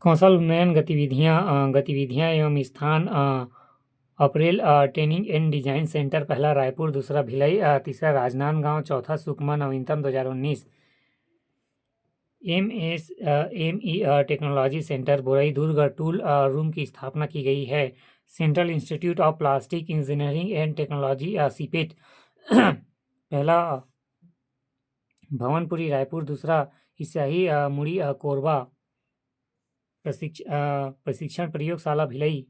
कौशल उन्नयन गतिविधियाँ एवं स्थान अप्रैल ट्रेनिंग एंड डिजाइन सेंटर, पहला रायपुर, दूसरा भिलाई, तीसरा राजनांदगांव, चौथा सुकमा, नवीनतम 2019। एमई टेक्नोलॉजी सेंटर बोरई दुर्ग टूल रूम की स्थापना की गई है। Central institute of plastic engineering and technology CIPET, पहला भवनपुरी रायपुर, दूसरा स्याही मुड़ी कोरबा, प्रशिक्षण प्रयोगशाला भिलई।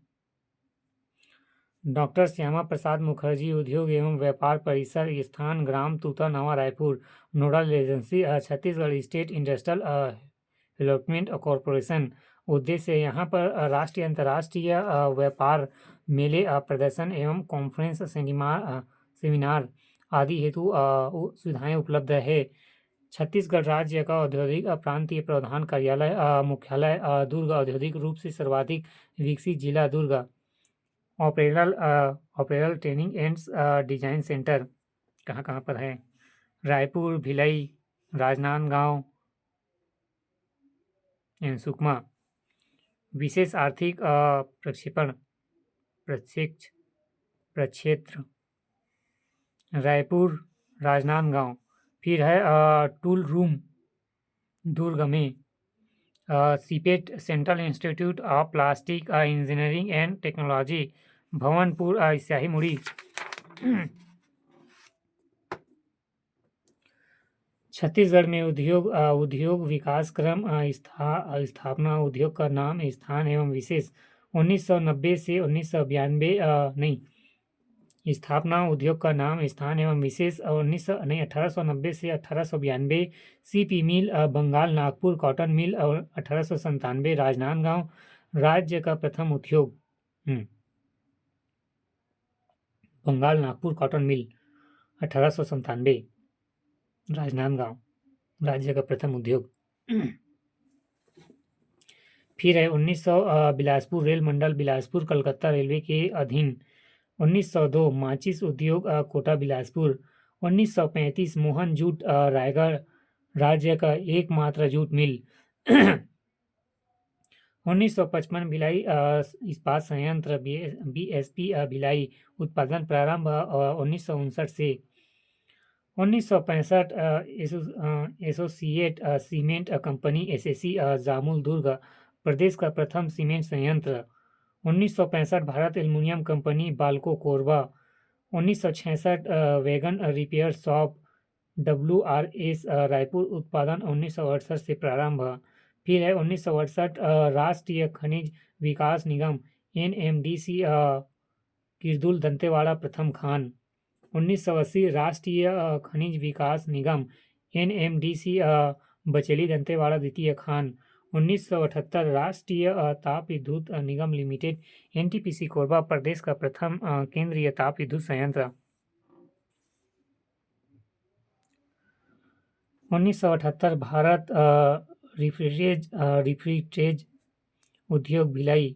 डॉक्टर श्यामा प्रसाद मुखर्जी उद्योग एवं व्यापार परिसर, स्थान ग्राम तूता नवा Raipur, nodal agency Chhattisgarh state industrial development corporation. उद्देश्य यहाँ पर राष्ट्रीय अंतर्राष्ट्रीय व्यापार मेले, प्रदर्शन एवं कॉन्फ्रेंस सेमिनार आदि हेतु सुविधाएं उपलब्ध है। छत्तीसगढ़ राज्य का औद्योगिक प्रांतीय प्रधान कार्यालय मुख्यालय दुर्ग, औद्योगिक रूप से सर्वाधिक विकसित जिला Durg. Operational training and design centre कहाँ पर है? रायपुर, भिलई, राजनांदगांव एवं सुकमा। विशेष आर्थिक प्रक्षेत्र रायपुर, राजनांदगांव। फिर है टूल रूम दुर्ग में। CIPET, central institute of plastic engineering and technology, Bhawanpur, स्याही मुड़ी। छत्तीसगढ़ में उद्योग विकास क्रम स्थापना, उद्योग का नाम, स्थान एवं विशेष 1990 से 1992 स्थापना, उद्योग का नाम, स्थान एवं विशेष 1890 से 1892। CP mill Bengal Nagpur cotton mill 1897। Rajnandgaon राज्य का प्रथम उद्योग। Bengal Nagpur cotton mill 1897। राजनांदगांव राज्य का प्रथम उद्योग। फिर है 1900 बिलासपुर रेल मंडल बिलासपुर कलकत्ता रेलवे के अधीन। 1902 माचिस उद्योग कोटा बिलासपुर। 1935 मोहन जूट रायगढ़ राज्य का एकमात्र जूट मिल। 1955 भिलाई इस्पात संयंत्र बीएसपी भिलाई उत्पादन प्रारंभ 1959 से। 1965 associate cement company SAC Jamul Durg प्रदेश का प्रथम सीमेंट संयंत्र। 1965 Bharat aluminium company BALCO Korba. 1966 wagon repair shop WRS Raipur उत्पादन 1968 से प्रारंभ। फिर है 1968 राष्ट्रीय खनिज विकास निगम NMDC किरदुल दंतेवाड़ा प्रथम खान। 1980 राष्ट्रीय खनिज विकास निगम NMDC बचेली दंतेवाड़ा द्वितीय खान। 1978 राष्ट्रीय ताप विद्युत निगम लिमिटेड NTPC कोरबा प्रदेश का प्रथम केंद्रीय ताप विद्युत संयंत्र। 1978 भारत रिफ्रिजरेज उद्योग Bhilai.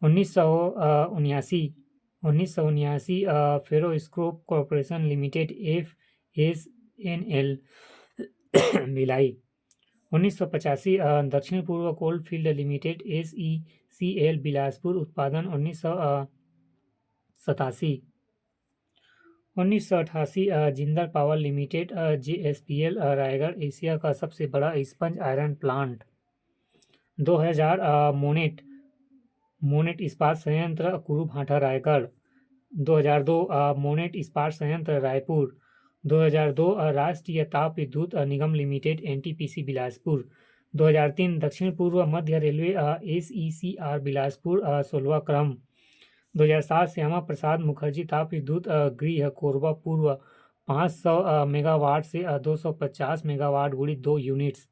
1979 ferro scrap corporation limited FSNL Bhilai. 1985 दक्षिण पूर्व coal field limited SECL Bilaspur उत्पादन 1987। 1988 Jindal power limited JSPL Raigarh Asia का सबसे बड़ा स्पंज आयरन प्लांट। 2000 मोनेट इस्पात संयंत्र कुरुभाटा रायगढ़। 2002 मोनेट इस्पात संयंत्र रायपुर। 2002 राष्ट्रीय ताप विद्युत निगम लिमिटेड NTPC बिलासपुर। 2003 दक्षिण पूर्व मध्य रेलवे SECR बिलासपुर 16वां क्रम। 2007 श्यामा प्रसाद मुखर्जी ताप विद्युत गृह कोरबा पूर्व 500 मेगावाट से 250 मेगावाट गुणित 2 यूनिट्स।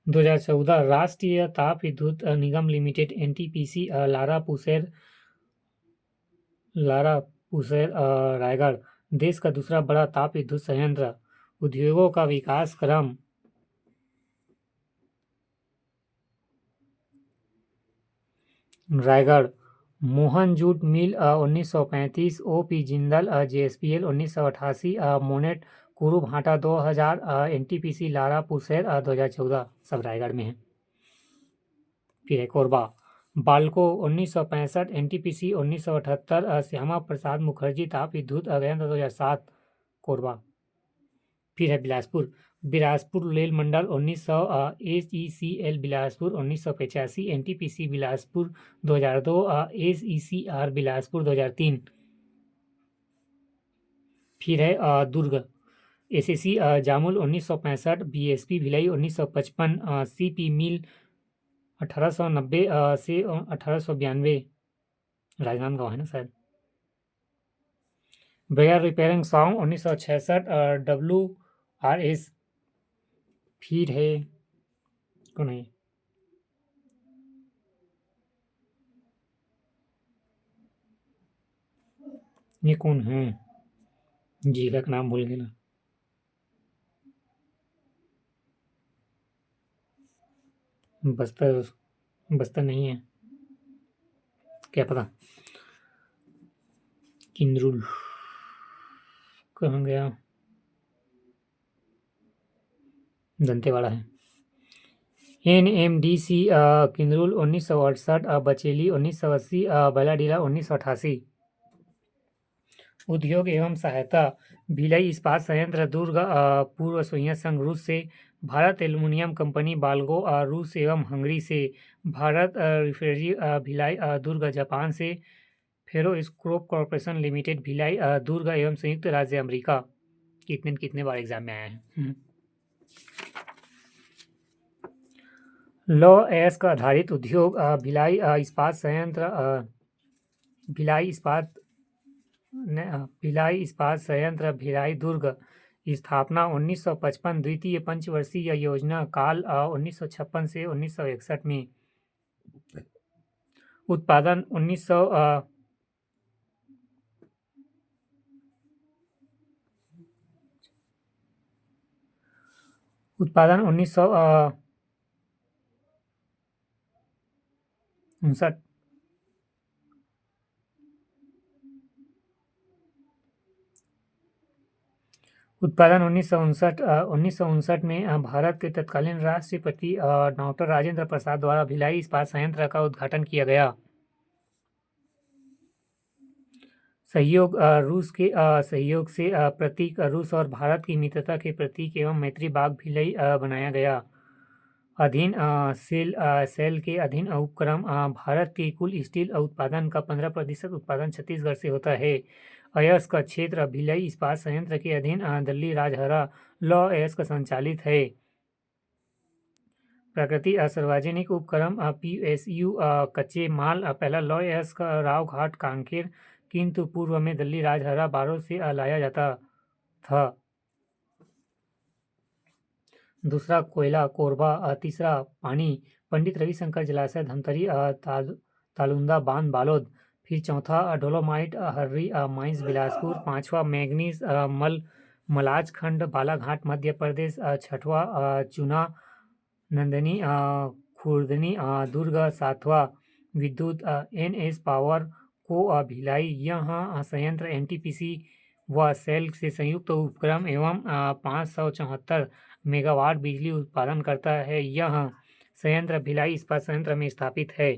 2014 राष्ट्रीय ताप विद्युत निगम लिमिटेड NTPC लारा पुसैर रायगढ़ देश का दूसरा बड़ा ताप विद्युत संयंत्र। उद्योगों का विकास क्रम। Raigarh Mohan jute mill 1935। OP Jindal JSPL 1988। Monnet Kurubhata 2000, NTPC Lara पुसैर 2014, सब रायगढ़ में है। फिर है कोरबा, बाल्को 1965, एनटीपीसी 1978, श्यामा प्रसाद मुखर्जी ताप विद्युत अभियंता 2007, कोरबा। फिर है बिलासपुर, बिलासपुर रेल मंडल 1900, SECL Bilaspur 1985, NTPC Bilaspur 2002, SECR Bilaspur 2003। फिर है Durg, SSC Jamul 1965, BSP Bhilai 1955, CP mill 1890 से 1892, राजनांदगांव है ना शायद। बगैर रिपेयरिंग सॉन्ग 1966, WRS। फिर है कौन है, ये कौन है, जिला का नाम भूल गया। बस्तर, बस्तर नहीं है, क्या पता। किंद्रुल कहाँ गया, दंतेवाड़ा है। NMDC किंद्रुल 1968, बचेली 1980, बैलाडीला 1988। उद्योग एवं सहायता, भिलाई इस्पात संयंत्र दुर्ग, पूर्व सोवियत संघ रूस से, भारत एल्युमिनियम कंपनी बाल्गो रूस एवं हंगरी से, भारत रिफाइनरी भिलाई दुर्ग जापान से, फेरो स्क्रॉप कॉर्पोरेशन लिमिटेड भिलाई दुर्ग एवं संयुक्त राज्य अमेरिका। कितने कितने बार एग्जाम में आए हैं। लौह अयस्क आधारित उद्योग, भिलाई इस्पात संयंत्र, भिलाई इस्पात संयंत्र भिलाई दुर्ग, स्थापना 1955, द्वितीय पंचवर्षीय योजना काल 1956 से 1961 में, उत्पादन 1900 उत्पादन 1959, उत्पादन 1959 में भारत के तत्कालीन राष्ट्रपति डॉक्टर राजेंद्र प्रसाद द्वारा भिलाई इस्पात संयंत्र का उद्घाटन किया गया। सहयोग, रूस के सहयोग से प्रतीक, रूस और भारत की मित्रता के प्रतीक एवं मैत्री बाग भिलाई बनाया गया। अधीन सेल के अधीन उपक्रम, भारत के कुल स्टील उत्पादन का 15% उत्पादन छत्तीसगढ़ से होता है। अयस्क क्षेत्र, भिलाई इस्पात संयंत्र के अधीन दिल्ली राजहरा लौह अयस्क संचालित है। प्रकृति सार्वजनिक उपक्रम, PSU कच्चे माल, पहला लौह अयस्क रावघाट कांकेर, किंतु पूर्व में दिल्ली राजहरा बारों से लाया जाता था। दूसरा कोयला कोरबा, तीसरा पानी पंडित रविशंकर जलाशय धमतरी तालुंदा बांध बालोद, फिर चौथा डोलोमाइट हर्री माइंस बिलासपुर, पांचवा मैग्नीज मलाज खंड बालाघाट मध्य प्रदेश, छठवा चूना नंदनी खुर्दनी दुर्ग, सातवां विद्युत NS पावर को भिलाई। यह संयंत्र NTPC व सेल से संयुक्त उपक्रम एवं 574 मेगावाट बिजली उत्पादन करता है। यह संयंत्र भिलाई इस्पात संयंत्र में स्थापित है।